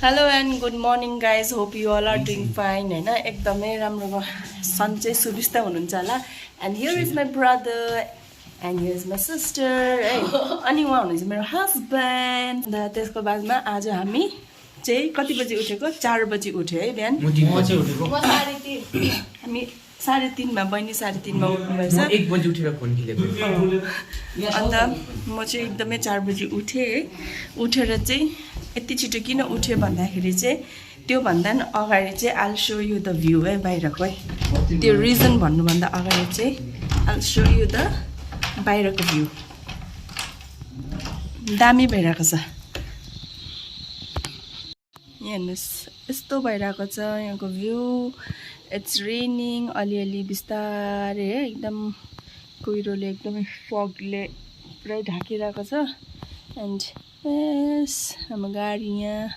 Hello and good morning guys. Hope you all are doing fine. हैन एकदमै राम्रो सन्चै सुबिस्ता हुनुहुन्छ होला. And here is my brother and here is my sister. है अनि उहाँ हुनुहुन्छ मेरो हस्बैन्ड. त्यसको बादमा आज हामी चाहिँ कति बजे उठेको 4 बजे उठ्यो है बिहान. म चाहिँ उठेको म 3:30. हामी 3:30 मा बहिनी 3:30 मा उठ्नु भएछ. 1 बजे उठेर फोन खेलेको. अन्त म चाहिँ एकदमै 4 बजे उठे. उठेर चाहिँ यति छिटो किन उठ्यो भन्दाखेरि चाहिँ त्यो भन्दा नि अगाडि चाहिँ I'll show you the view है बाहिरको है. त्यो रिजन भन्नुभन्दा अगाडि चाहिँ I'll show you the बाहिरको भ्यू. दामी भइरहेको छ. यहाँ हेर्नुहोस् यस्तो भइरहेको छ यहाँको भ्यू. इट्स रेनिङ अलिअलि बिस्तारै है एकदम कुहिरोले एकदमै फगले पुरै ढाकिरहेको छ. एन्ड यस हाम्रो गाडी यहाँ.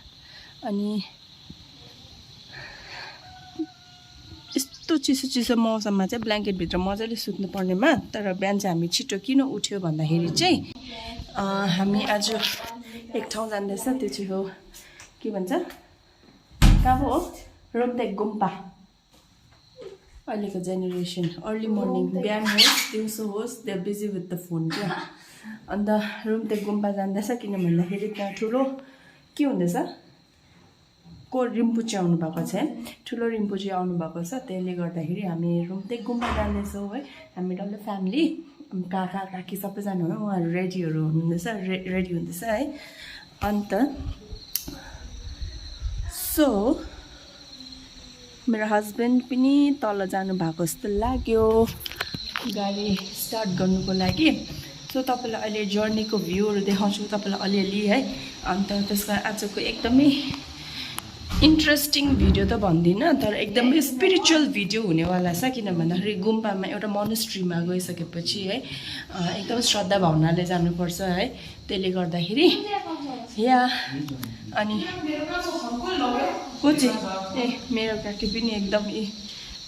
अनि यस्तो चिसो चिसो मौसममा चाहिँ ब्ल्याङ्केटभित्र मजाले सुत्नु पर्नेमा. तर बिहान चाहिँ हामी छिटो किन उठ्यो भन्दाखेरि चाहिँ हामी आज एक ठाउँ जाँदैछ. त्यो चाहिँ हो के भन्छ कहाँ हो रुम्तेक गुम्पा. अहिलेको जेनेरेसन अर्ली मर्निङ बिहान होस् दिउँसो होस् they are busy with the phone क्या. अन्त रुम्तेक गुम्पा जाँदैछ किन भन्दाखेरि त्यहाँ ठुलो के हुँदैछ को रिम्पुचे आउनु भएको छ. ठुलो रिम्पुचे आउनु भएको छ. त्यसले गर्दाखेरि हामी रुम्तेक गुम्पा जाँदैछौँ है. हामी डल्लै फ्यामिली काका काकी सबैजना हो. उहाँहरू रेडीहरू हुनुहुँदैछ रेडी हुँदैछ है. अन्त सो मेरो हस्बेन्ड पनि तल जानु भएको जस्तो लाग्यो गाडी स्टार्ट गर्नुको लागि. सो तपाईँलाई अहिले जर्नीको भ्यूहरू देखाउँछु तपाईँलाई अलिअलि है. अन्त त्यसको आजको एकदमै इन्ट्रेस्टिङ भिडियो त भन्दिनँ तर एकदमै स्पिरिचुअल भिडियो हुनेवाला छ. किन भन्दाखेरि गुम्पामा एउटा मोनास्ट्रीमा गइसकेपछि है एकदम श्रद्धा भावनाले जानुपर्छ है. त्यसले गर्दाखेरि यहाँ अनि को चाहिँ ए मेरो काकी पनि एकदम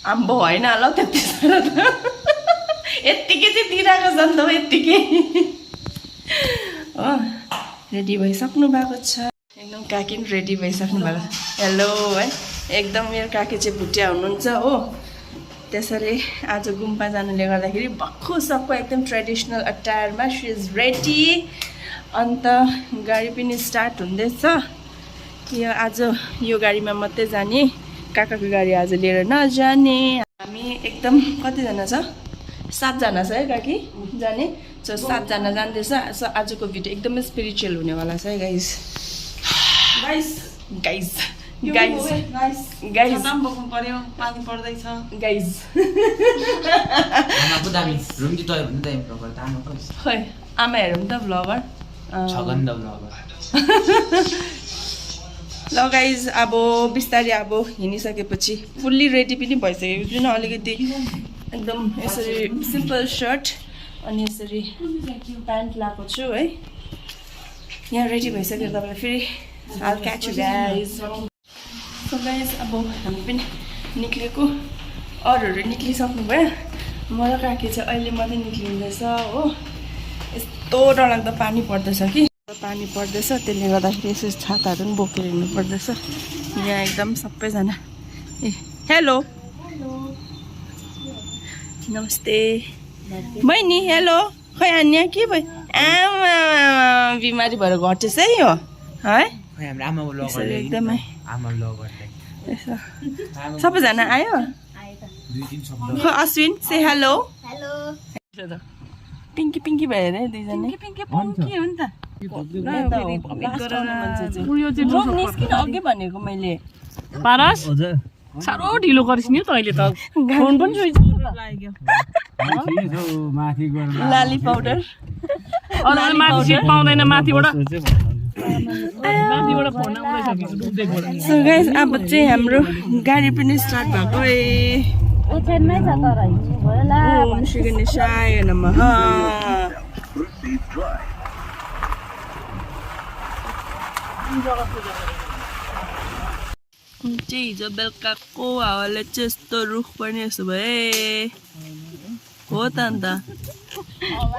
आम्बो होइन होला त्यति साह्रो त. यत्तिकै चाहिँ दिइरहेको छ नि त यत्तिकै हो. रेडी भइसक्नु भएको छ एकदम. काकी पनि रेडी भइसक्नु भएको छ. हेलो है एकदम मेरो काकी चाहिँ भुटिया हुनुहुन्छ हो. त्यसरी आज गुम्पा जानुले गर्दाखेरि भक्कु सबको एकदम ट्रेडिसनल अटायरमा सी इज रेडी. अन्त गाडी पनि स्टार्ट हुँदैछ. यो आज यो गाडीमा मात्रै जाने. काकाको गाडी आज लिएर नजाने. हामी एकदम कतिजना छ 7 जना छ है काकी जाने. सो 7 जना जाँदैछ. सो आजको भिडियो एकदमै स्पिरिचुअल हुनेवाला छ है guys. Guys guys guys guys बोक्नु पर्यो पानी पर्दैछ गाइज. आमाको दामी रुम चाहिँ तय भन्नु दामी ब्लगर त आमाको खै आमा हेरौँ त ब्लगर छगन्द ब्लगर. ल गाइज अब बिस्तारै अब हिँडिसकेपछि फुल्ली रेडी पनि भइसकेको छु. अलिकति एकदम यसरी सिम्पल सर्ट अनि यसरी प्यान्ट लगाएको छु है. यहाँ रेडी भइसक्यो. तपाईँलाई फेरि I'll catch you guys. So guys अब हामी पनि निक्लेको. अरूहरू निक्लिसक्नु भयो. म र काकी चाहिँ अहिले मात्रै निक्लिँदैछ हो. यस्तो डरलाग्दो पानी पर्दैछ कि पानी पर्दैछ. त्यसले गर्दाखेरि यसो छाताहरू पनि बोकेर हिँड्नु पर्दैछ. यहाँ एकदम सबैजना ए हेलो नमस्ते बहिनी. हेलो खै आन्या के भयो आमा बिमारी भएर घटेछ है यो है. हाम्रो आमा ब्लगर एकदमै आमा ब्लगर सबैजना आयो. अश्विन से हेलो. पिङ्की पिङ्की भयो अरे दुईजना. पिङ्की पङ्की हो नि त. अघि भनेको मैले पारस साह्रो ढिलो गरिस् नि त अहिले त. फोन पनि स्विच लाग्यो. लाली पाउडर माथि सिट पाउँदैन माथिबाट फोन आउँदैछ डुब्दैको. सो गाइस अब चाहिँ हाम्रो गाडी पनि स्टार्ट भएको है. ओम श्री गणेशाय नमः. चाहिँ हिजो बेलुकाको हावाले चाहिँ यस्तो रुख पनि यस्तो भए हो त. अन्त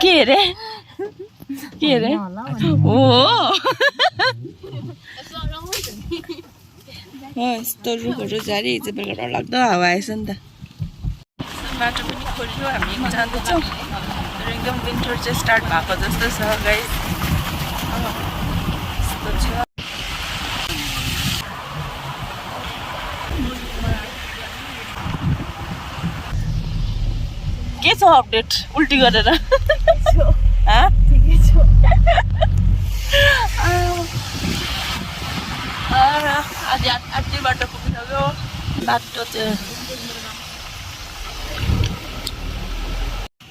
के अरे हो यस्तो रुखहरू झारी हिजो बेलुका डरलाग्दो हावा आएछ नि त बाटो पनि खोल्यो हामी जाँदैछौँ र एकदम विन्टर चाहिँ स्टार्ट भएको जस्तो छ गाइस यस्तो छ के छ अपडेट उल्टी गरेर आधी बाटो पुगिसक्यो बाटो चाहिँ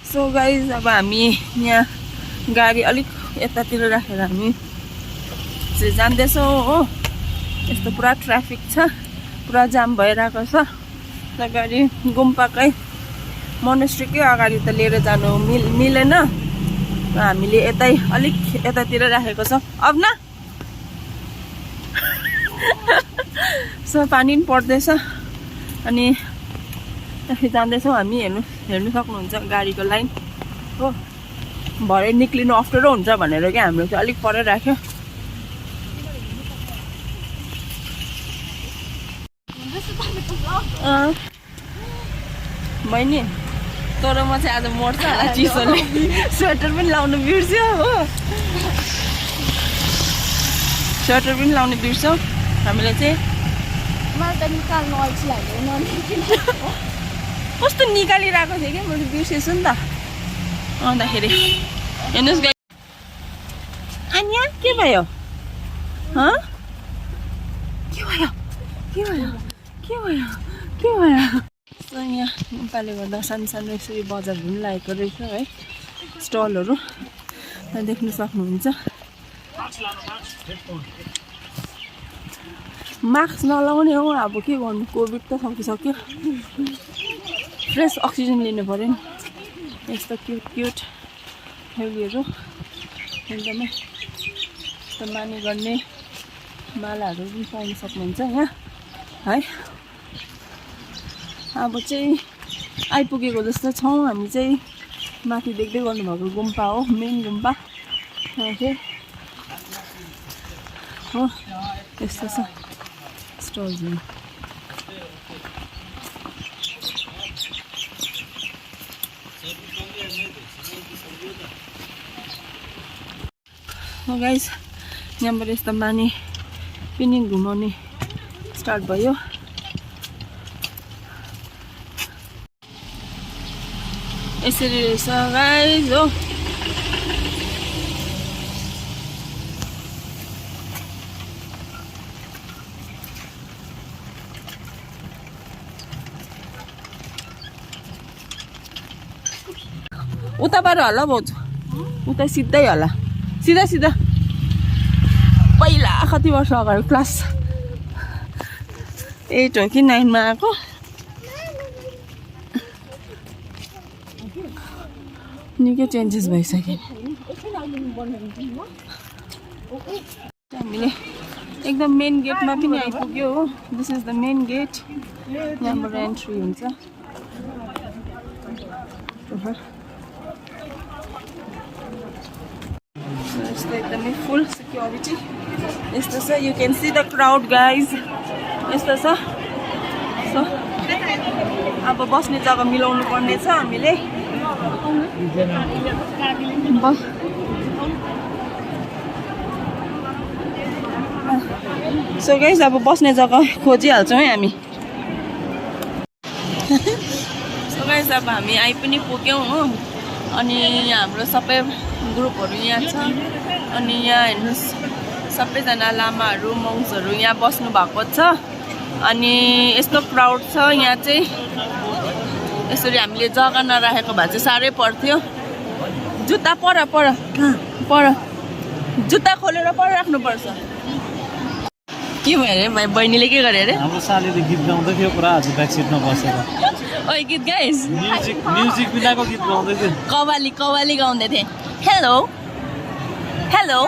सो गाइज अब हामी यहाँ गाडी अलिक यतातिर राखेर हामी चाहिँ जाँदैछौँ हो यस्तो पुरा ट्राफिक छ पुरा जाम भइरहेको छ र गाडी गुम्पाकै मोनेस्ट्रीकै अगाडि त लिएर जानु मिलेन र हामीले यतै अलिक यतातिर राखेको छौँ अब न सो पानी पनि पर्दैछ अनि जाँदैछौँ हामी हेर्नु सक्नुहुन्छ गाडीको लाइन हो भरे निक्लिनु अप्ठ्यारो हुन्छ भनेर क्या हाम्रो चाहिँ अलिक पर राख्यो बहिनी तर म चाहिँ आज मर्छ होला चिसोले स्वेटर पनि लाउनु बिर्स्यो हो स्वेटर पनि लाउनु बिर्स्यौँ हामीले चाहिँ कस्तो निकालिरहेको थियो कि मैले बिर्सेछु नि त आउँदाखेरि हेर्नुहोस् गाई आन्या के भयो के भयो के भयो के भयो के भयो यहाँ नेपालले गर्दा सानो सानो यसरी बजारहरू पनि लागेको रहेछ है स्टलहरू देख्न सक्नुहुन्छ मास्क नलाउने हो अब के गर्नु कोभिड त सकिसक्यो फ्रेस अक्सिजन लिनु पऱ्यो नि यस्तो क्युट क्युट हेलीहरू एकदमै यस्तो माने गर्ने मालाहरू पनि पाउन सक्नुहुन्छ यहाँ है अब चाहिँ आइपुगेको जस्तो छौँ हामी चाहिँ माथि देख्दै गर्नुभएको गुम्पा हो मेन गुम्पा चाहिँ हो यस्तो छ स्टलहरू गाइस यहाँबाट यस्तो माने पनि घुमाउने स्टार्ट भयो यसरी रहेछ गाइस हो उताबाट होला भाउजू उता सिधै होला सिधा सिधा पहिला कति वर्ष अगाडि क्लास 8 हो कि 9 मा आएको निकै चेन्जेस भइसक्यो हामीले एकदम मेन गेटमा पनि आइपुग्यो हो this is the main gate यहाँबाट एन्ट्री हुन्छ यस्तो एकदमै फुल सिक्योरिटी यस्तो छ you can see the crowd guys यस्तो छ सो अब बस्ने जग्गा मिलाउनु पर्ने छ हामीले सो गाइज अब बस्ने जग्गा खोजिहाल्छौँ है हामी सो गाइज अब हामी आइ पनि पुग्यौँ हो अनि यहाँ हाम्रो सबै ग्रुपहरू यहाँ छ अनि यहाँ हेर्नुहोस् सबैजना लामाहरू मङ्सहरू यहाँ बस्नु भएको छ अनि यस्तो क्राउड छ यहाँ चाहिँ यसरी हामीले जग्गा नराखेको भए चाहिँ साह्रै पर्थ्यो जुत्ता पर जुत्ता खोलेर पर राख्नुपर्छ के भयो अरे बहिनीले के गरे अरे हाम्रो सालीले गीत गाउँदै थियो पुरा आज ब्याक सिटमा बसेर ओइ गीत गाइस म्युजिक बिनाको गीत गाउँदै थियो कवाली गाउँदै थिए hello hello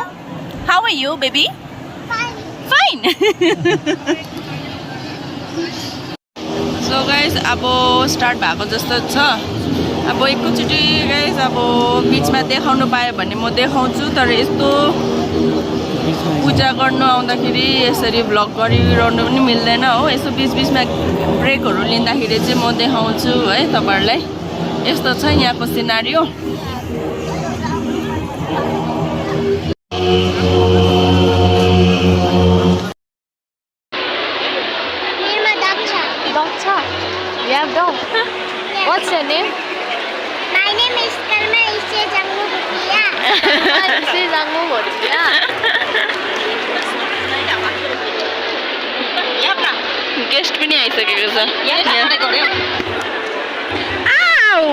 how are you baby fine so guys अब स्टार्ट भएको जस्तो छ अब एकैचोटि गाइस अब बिचमा देखाउनु पायो भने म देखाउँछु तर यस्तो पूजा गर्नु आउँदाखेरि यसरी भ्लग गरिरहनु पनि मिल्दैन हो। यसो बिचबिचमा ब्रेकहरू लिँदाखेरि चाहिँ म देखाउँछु है तपाईँहरूलाई। यस्तो छ यहाँको scenario. What's your name? My name is Karma Ishe Jangmu Bhutia. Ishe Jangmu Bhutia. Guest पनि आइसकेको छ। आउ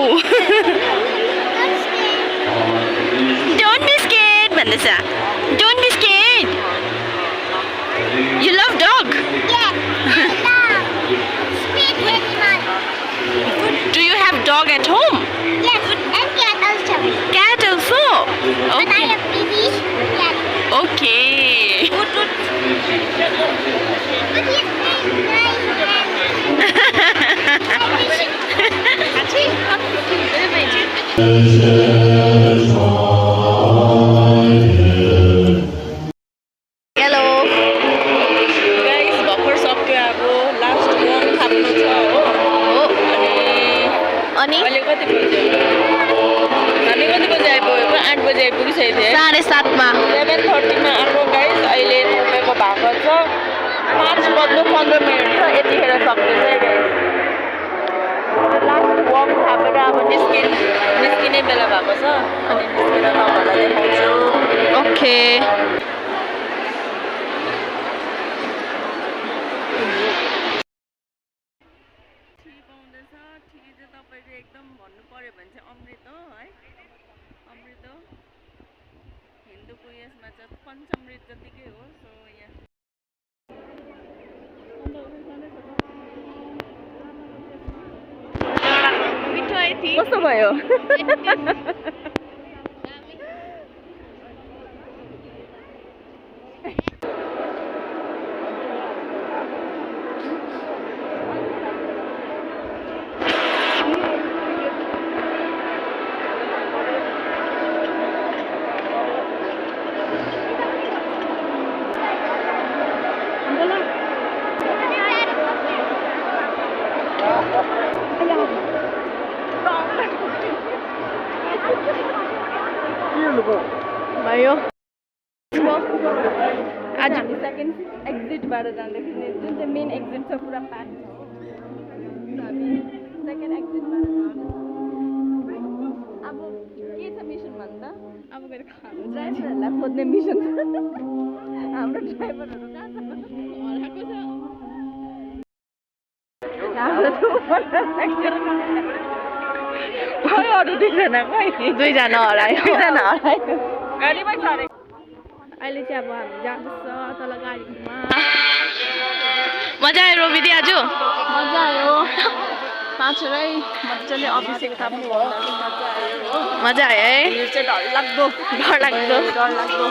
डोन्ट बी स्केर्ड भन्दैछ। Don't be scared. You love dog? Yes, I love sweet animal. Do you have dog at home? Yes, and cat also. Cat also? And I Okay. have baby cat. Okay. But he's Hello. Guys, भर्खर सक्यो अब last walk थाप्नु छ हो। अनि अहिले कति बज्यो? हामी कति बजे आइपुगेको? 8 बजे आइपुगिसकेको थिएँ। 7:30 मा 7:30 मा आएको गाइस। अहिले तपाईँको भएको छ 5:15 छ। यतिखेर सक्दैछ गाइस। लास्ट वक थापेर अब निस्किने बेला भएको छ। अनि निस्केर तपाईँहरूलाई देखाउँछु। ओके एकदम भन्नु पर्यो भने चाहिँ अमृत हो है। अमृत हो हिन्दूको यसमा चाहिँ पञ्चामृत जतिकै हो। सो यहाँ कस्तो भयो? भयो आज हामी सेकेन्ड एक्जिटबाट जाँदाखेरि जुन चाहिँ मेन एक्जिट छ पुरा प्याक छ। हामी सेकेन्ड एक्जिटबाट अब के छ मिसन भन्दा अब गएर ड्राइभरहरूलाई खोज्ने मिसन। हाम्रो ड्राइभरहरू कहाँ छ? हराएको छ। खै अरू दुईजना हरायो गाडीमै छ अरे। अहिले चाहिँ अब हामी जाँदैछ तल गाडीमा। मजा आयो रोबिदी आज? मजा आयो। पाँचवटै मजाले अभिषेक थाप्नु भन्दा मजा आयो हो। मजा आयो है? भिड चाहिँ डरलाग्दो डरलाग्दो।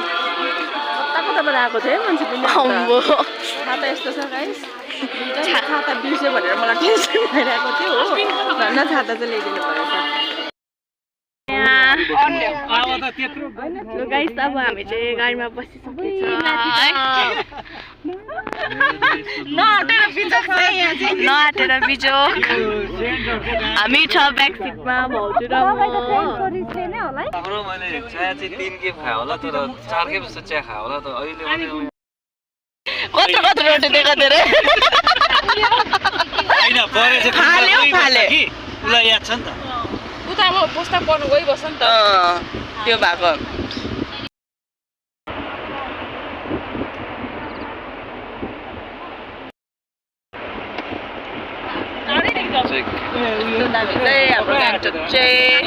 कताबाट आएको थियो है मान्छे पनि। अम्बो खाता यस्तो छ गाइस। खाता बिर्स्यो भनेर मलाई टेन्सन भइरहेको थियो हो। धन्न छाता चाहिँ ल्याइदिनु परेछ। गाइस अब हामी चाहिँ गाडीमा बसिसकेछ है। नआटेर बिजो हामी छ ब्याक सिटमा भाउजू र हाम्रो मैले चिया चाहिँ 3 खेप खायो होला तर 4 खेप जस्तो चिया खायो होला त अहिले कत्रो रोटी दिएको धेरै हैन परे चाहिँ फाले कि उलाई याद छ नि त। उता अब पुस्तक पढ्नु गइबस्छ नि त। त्यो भएको हाम्रो गान्तोक चाहिँ